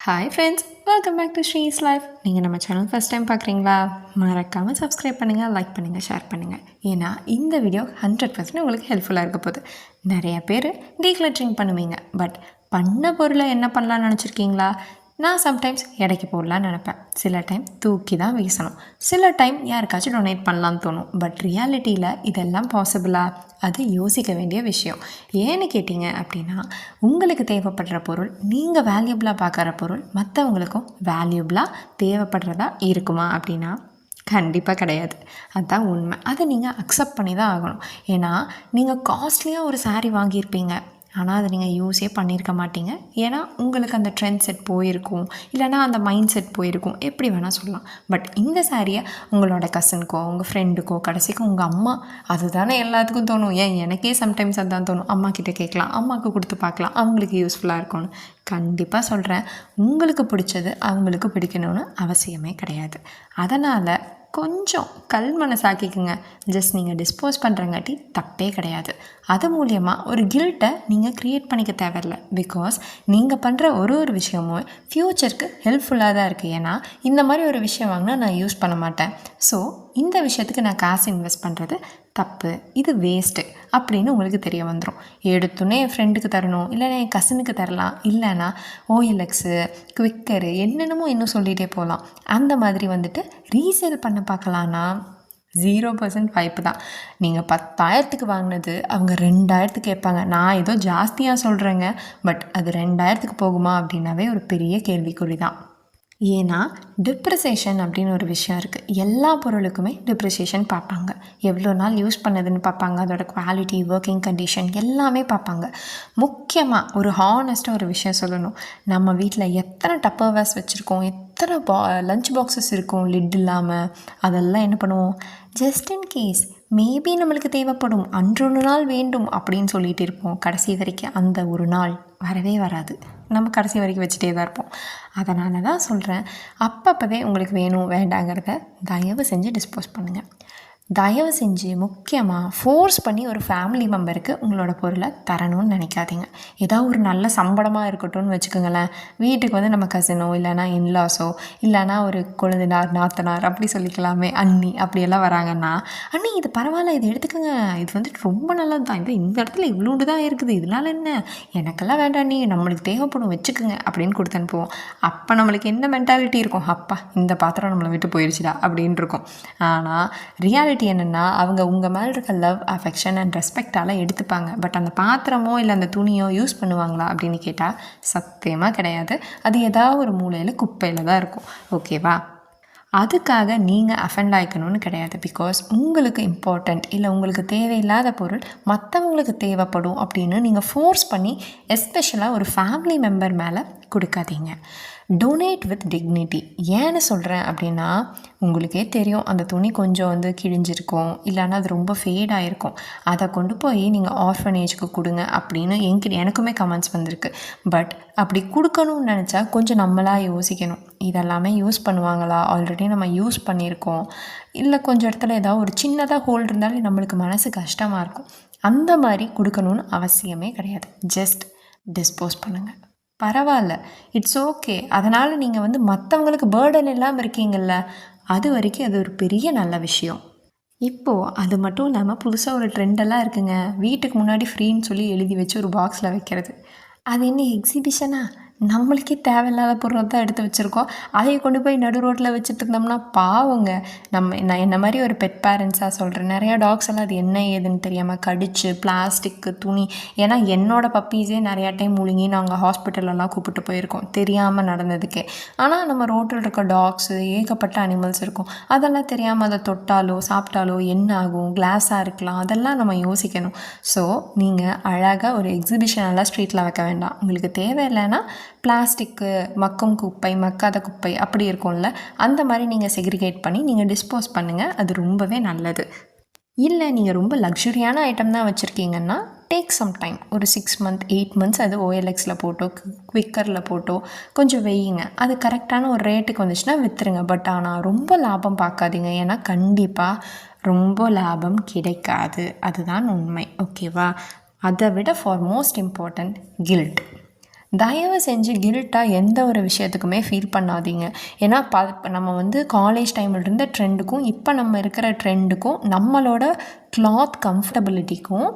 Hi friends, welcome back to Sri's life. நீங்கள் நம்ம channel first time பார்க்குறீங்களா? மறக்காமல் சப்ஸ்கிரைப் பண்ணுங்கள், லைக் பண்ணுங்கள், ஷேர் பண்ணுங்கள். ஏன்னா இந்த வீடியோ 100% உங்களுக்கு ஹெல்ப்ஃபுல்லாக இருக்க போகுது. நிறைய பேர் டீக்ளட்டரிங் பண்ணுவீங்க, பட் பண்ண பொருளை என்ன பண்ணலான்னு நினச்சிருக்கீங்களா? நான் சம்டைம்ஸ் எடைக்கு போடலான்னு நினப்பேன். சில டைம் தூக்கி தான் வீசணும், சில டைம் யாருக்காச்சும் டொனேட் பண்ணலான்னு தோணும். பட் ரியாலிட்டியில் இதெல்லாம் பாசிபிளா? அது யோசிக்க வேண்டிய விஷயம். ஏன்னு கேட்டிங்க அப்படின்னா, உங்களுக்கு தேவைப்படுற பொருள், நீங்கள் வேல்யூபிளாக பார்க்குற பொருள் மற்றவங்களுக்கும் வேல்யூபிளாக தேவைப்படுறதா இருக்குமா அப்படின்னா கண்டிப்பாக கிடையாது. அதுதான் உண்மை. அதை நீங்கள் அக்செப்ட் பண்ணி தான் ஆகணும். ஏன்னா நீங்கள் காஸ்ட்லியாக ஒரு சாரீ வாங்கியிருப்பீங்க, ஆனால் அதை நீங்கள் யூஸே பண்ணியிருக்க மாட்டீங்க. ஏன்னா உங்களுக்கு அந்த ட்ரெண்ட் செட் போயிருக்கும், இல்லைனா அந்த மைண்ட் செட் போயிருக்கும், எப்படி வேணால் சொல்லலாம். பட் இந்த சாரியை உங்களோட கசனுக்கோ, உங்கள் ஃப்ரெண்டுக்கோ, கடைசிக்கும் உங்கள் அம்மா, அதுதானே எல்லாத்துக்கும் தோணும். எனக்கே சம்டைம்ஸ் அதுதான் தோணும். அம்மா கிட்டே கேட்கலாம், அம்மாவுக்கு கொடுத்து பார்க்கலாம், அவங்களுக்கு யூஸ்ஃபுல்லாக இருக்கும்னு. கண்டிப்பாக சொல்கிறேன், உங்களுக்கு பிடிச்சது அவங்களுக்கு பிடிக்கணும்னு அவசியமே கிடையாது. அதனால் கொஞ்சம் கல் மனசாக்கிக்குங்க. ஜஸ்ட் நீங்கள் டிஸ்போஸ் பண்ணுறங்காட்டி தப்பே கிடையாது. அது மூலியமாக ஒரு கில்ட்டை நீங்கள் க்ரியேட் பண்ணிக்க தேவையில்லை. பிகாஸ் நீங்கள் பண்ணுற ஒரு விஷயமும் ஃப்யூச்சருக்கு ஹெல்ப்ஃபுல்லாக தான் இருக்குது. ஏன்னா இந்த மாதிரி ஒரு விஷயம் வாங்கினா நான் யூஸ் பண்ண மாட்டேன், ஸோ இந்த விஷயத்துக்கு நான் காசு இன்வெஸ்ட் பண்ணுறது தப்பு, இது வேஸ்ட்டு அப்படின்னு உங்களுக்கு தெரிய வந்துடும். எடுத்துனே என் ஃப்ரெண்டுக்கு தரணும், இல்லைனா என் கசினுக்கு தரலாம், இல்லைனா OLX, குவிக்கரு, என்னென்னமோ இன்னும் சொல்லிகிட்டே போகலாம். அந்த மாதிரி வந்துட்டு ரீசேல் பண்ண பார்க்கலான்னா 0% வாய்ப்பு தான். நீங்கள் 10,000க்கு வாங்கினது அவங்க 2,000க்கு கேட்பாங்க. நான் ஏதோ ஜாஸ்தியாக சொல்கிறேங்க, பட் அது 2,000க்கு போகுமா அப்படின்னாவே ஒரு பெரிய கேள்விக்குறி தான். ஏன்னா டிப்ரிசியேஷன் அப்படின்னு ஒரு விஷயம் இருக்குது. எல்லா பொருளுக்குமே டிப்ரிசியேஷன் பார்ப்பாங்க. எவ்வளோ நாள் யூஸ் பண்ணதுன்னு பார்ப்பாங்க, அதோட குவாலிட்டி, ஒர்க்கிங் கண்டிஷன் எல்லாமே பார்ப்பாங்க. முக்கியமாக ஒரு ஹானஸ்ட்டாக ஒரு விஷயம் சொல்லணும். நம்ம வீட்டில் எத்தனை டப்பர்வேர்ஸ் வச்சுருக்கோம், எத்தனை லஞ்ச் பாக்ஸஸ் இருக்கும் லிட் இல்லாமல், அதெல்லாம் என்ன பண்ணுவோம், ஜஸ்ட் இன் கேஸ் மேபி நம்மளுக்கு தேவைப்படும், அன்றொரு நாள் வேண்டும் அப்படின்னு சொல்லிகிட்டு இருப்போம். கடைசி வரைக்கும் அந்த ஒரு நாள் வரவே வராது. நம்ம கடைசி வரைக்கும் வச்சுட்டே தான் இருப்போம். அதனால தான் சொல்கிறேன், அப்பப்போவே உங்களுக்கு வேணும் வேண்டாங்கிறத தயவு செஞ்சு டிஸ்போஸ் பண்ணுங்கள். தயவு செஞ்சு முக்கியமாக ஃபோர்ஸ் பண்ணி ஒரு ஃபேமிலி மெம்பருக்கு உங்களோட பொருளை தரணும்னு நினைக்காதீங்க. ஏதாவது ஒரு நல்ல சம்பளமாக இருக்கட்டும்னு வச்சுக்கோங்களேன். வீட்டுக்கு வந்து நம்ம கசினோ, இல்லைனா இன்லாஸோ, இல்லைனா ஒரு கொழுந்தினார், நாத்தனார் அப்படி சொல்லிக்கலாமே, அண்ணி அப்படியெல்லாம் வராங்கன்னா, அண்ணி இது பரவாயில்ல, இது எடுத்துக்கோங்க, இது வந்துட்டு ரொம்ப நல்லது தான், இந்த இடத்துல இவ்வளோண்டு தான் இருக்குது, இதனால என்ன, எனக்கெல்லாம் வேண்டாம், நீ நம்மளுக்கு தேவைப்படும் வச்சுக்கோங்க அப்படின்னு கொடுத்து அனுப்புவோம். அப்போ நம்மளுக்கு என்ன மென்டாலிட்டி இருக்கும், அப்பா இந்த பாத்திரம் நம்மளை விட்டு போயிடுச்சுடா அப்படின்னு இருக்கும். ஆனால் ரியாலிட்டி என்னென்னா, அவங்க உங்கள் மேலே இருக்க லவ், அஃபெக்ஷன் அண்ட் ரெஸ்பெக்டால் எடுத்துப்பாங்க. பட் அந்த பாத்திரமோ இல்லை அந்த துணியோ யூஸ் பண்ணுவாங்களா அப்படின்னு கேட்டால் சத்தியமாக கிடையாது. அது ஏதாவது ஒரு மூலையில் குப்பையில் தான் இருக்கும். ஓகேவா? அதுக்காக நீங்கள் அஃபெண்ட் ஆகிக்கணும்னு கிடையாது. பிகாஸ் உங்களுக்கு இம்பார்ட்டண்ட் இல்லை உங்களுக்கு தேவையில்லாத பொருள் மற்றவங்களுக்கு தேவைப்படும் அப்படின்னு நீங்கள் ஃபோர்ஸ் பண்ணி எஸ்பெஷலாக ஒரு ஃபேமிலி மெம்பர் மேலே கொடுக்காதீங்க. Donate with dignity. ஏன்னு சொல்கிறேன் அப்படின்னா, உங்களுக்கே தெரியும், அந்த துணி கொஞ்சம் வந்து கிழிஞ்சிருக்கும், இல்லைன்னா அது ரொம்ப ஃபேடாக இருக்கும், அதை கொண்டு போய் நீங்கள் ஆர்ஃபனேஜுக்கு கொடுங்க அப்படின்னு எனக்குமே கமெண்ட்ஸ் வந்திருக்கு. பட் அப்படி கொடுக்கணும்னு நினச்சா கொஞ்சம் நம்மளாக யோசிக்கணும். இதெல்லாமே யூஸ் பண்ணுவாங்களா, ஆல்ரெடி நம்ம யூஸ் பண்ணியிருக்கோம், இல்லை கொஞ்சம் இடத்துல ஏதாவது ஒரு சின்னதாக ஹோல் இருந்தாலே நம்மளுக்கு மனசு கஷ்டமாக இருக்கும். அந்த மாதிரி கொடுக்கணும்னு அவசியமே கிடையாது. ஜஸ்ட் டிஸ்போஸ் பண்ணுங்கள், பரவாயில்ல, இட்ஸ் ஓகே. அதனால் நீங்கள் வந்து மற்றவங்களுக்கு பேர்டன் இல்லாமல் இருக்கீங்கள்ல, அது வரைக்கும் அது ஒரு பெரிய நல்ல விஷயம். இப்போது அது மட்டும் இல்லாமல் புதுசாக ஒரு ட்ரெண்டெல்லாம் இருக்குங்க. வீட்டுக்கு முன்னாடி ஃப்ரீன்னு சொல்லி எழுதி வச்சு ஒரு பாக்ஸில் வைக்கிறது. அது என்ன எக்ஸிபிஷனா? நம்மளுக்கே தேவையில்லாத பொருளை தான் எடுத்து வச்சுருக்கோம். அதை கொண்டு போய் நடு ரோட்டில் வச்சுட்டு இருந்தோம்னா பாவங்க. நான் என்ன மாதிரி ஒரு பெட் பேரண்ட்ஸாக சொல்கிறேன். நிறையா டாக்ஸ் எல்லாம் அது என்ன ஏதுன்னு தெரியாமல் கடிச்சு, பிளாஸ்டிக்கு, துணி, ஏன்னா என்னோடய பப்பீஸே நிறையா டைம் முழுங்கி நாங்கள் ஹாஸ்பிட்டலெல்லாம் கூப்பிட்டு போயிருக்கோம், தெரியாமல் நடந்ததுக்கே. ஆனால் நம்ம ரோட்டில் இருக்க டாக்ஸு, ஏகப்பட்ட அனிமல்ஸ் இருக்கும், அதெல்லாம் தெரியாமல் அதை தொட்டாலோ சாப்பிட்டாலோ என்ன ஆகும், கிளாஸாக இருக்கலாம், அதெல்லாம் நம்ம யோசிக்கணும். ஸோ நீங்கள் அழகாக ஒரு எக்ஸிபிஷனெல்லாம் ஸ்ட்ரீட்டில் வைக்க வேண்டாம். உங்களுக்கு தேவையில்லைன்னா பிளாஸ்டிக்கு, மக்கும் குப்பை, மக்காத குப்பை அப்படி இருக்கும்ல, அந்த மாதிரி நீங்கள் செக்ரிகேட் பண்ணி நீங்கள் டிஸ்போஸ் பண்ணுங்கள். அது ரொம்பவே நல்லது. இல்லை நீங்கள் ரொம்ப லக்ஸுரியான ஐட்டம் தான் வச்சுருக்கீங்கன்னா டேக் சம் டைம், ஒரு 6 months 8 months அது OLXல போட்டோ, குவிக்கரில் போட்டோ கொஞ்சம் வெய்யுங்க. அது கரெக்டான ஒரு ரேட்டுக்கு வந்துச்சுன்னா விற்றுருங்க. பட் ஆனால் ரொம்ப லாபம் பார்க்காதீங்க. ஏன்னா கண்டிப்பாக ரொம்ப லாபம் கிடைக்காது, அதுதான் உண்மை. ஓகேவா? அதை விட ஃபார் மோஸ்ட் இம்பார்ட்டண்ட் கில்ட். தயவு செஞ்சு கில்ட்டாக எந்த ஒரு விஷயத்துக்குமே ஃபீல் பண்ணாதீங்க. ஏன்னா நம்ம வந்து காலேஜ் டைமில் இருந்த ட்ரெண்டுக்கும் இப்போ நம்ம இருக்கிற ட்ரெண்டுக்கும் நம்மளோட கிளாத் கம்ஃபர்டபிலிட்டிக்கும்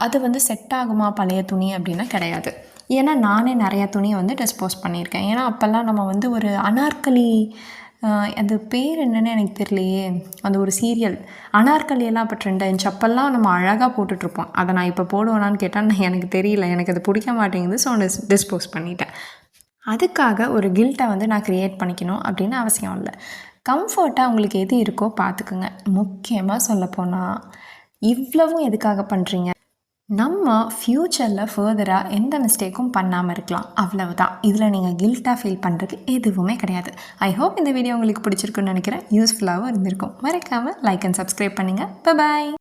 அது வந்து செட் ஆகுமா பழைய துணி அப்படின்னா கிடையாது. ஏன்னா நானே நிறையா துணியை வந்து டிஸ்போஸ் பண்ணியிருக்கேன். ஏன்னா அப்போல்லாம் நம்ம வந்து ஒரு அனார்கலி, அது பேர் என்னன்னு எனக்கு தெரியலையே, அந்த ஒரு சீரியல் அனார்கலியெல்லாம் அப்போ ட்ரெண்ட் ஆயிருந்துச்சு. அப்போல்லாம் நம்ம அழகாக போட்டுட்ருப்போம். அதை நான் இப்போ போடுவேனான்னு கேட்டால் எனக்கு தெரியல, எனக்கு அது பிடிக்க மாட்டேங்குது. ஸோ டிஸ்போஸ் பண்ணிட்டேன். அதுக்காக ஒரு கில்ட்டை வந்து நான் க்ரியேட் பண்ணிக்கணும் அப்படின்னு அவசியம் இல்லை. கம்ஃபர்ட்டாக உங்களுக்கு எது இருக்கோ பார்த்துக்குங்க. முக்கியமாக சொல்லப்போனால் இவ்வளவும் எதுக்காக பண்ணுறீங்க, நம்ம ஃப்யூச்சரில் ஃபர்தராக எந்த மிஸ்டேக்கும் பண்ணாமல் இருக்கலாம், அவ்வளவுதான். இதில் நீங்கள் கில்ட்டாக ஃபீல் பண்ணுறதுக்கு எதுவுமே கிடையாது. ஐ ஹோப் இந்த வீடியோ உங்களுக்கு பிடிச்சிருக்குன்னு நினைக்கிறேன். யூஸ்ஃபுல்லாகவும் இருந்திருக்கும். மறக்காமல் லைக் அண்ட் சப்ஸ்கிரைப் பண்ணுங்கள். பாய்.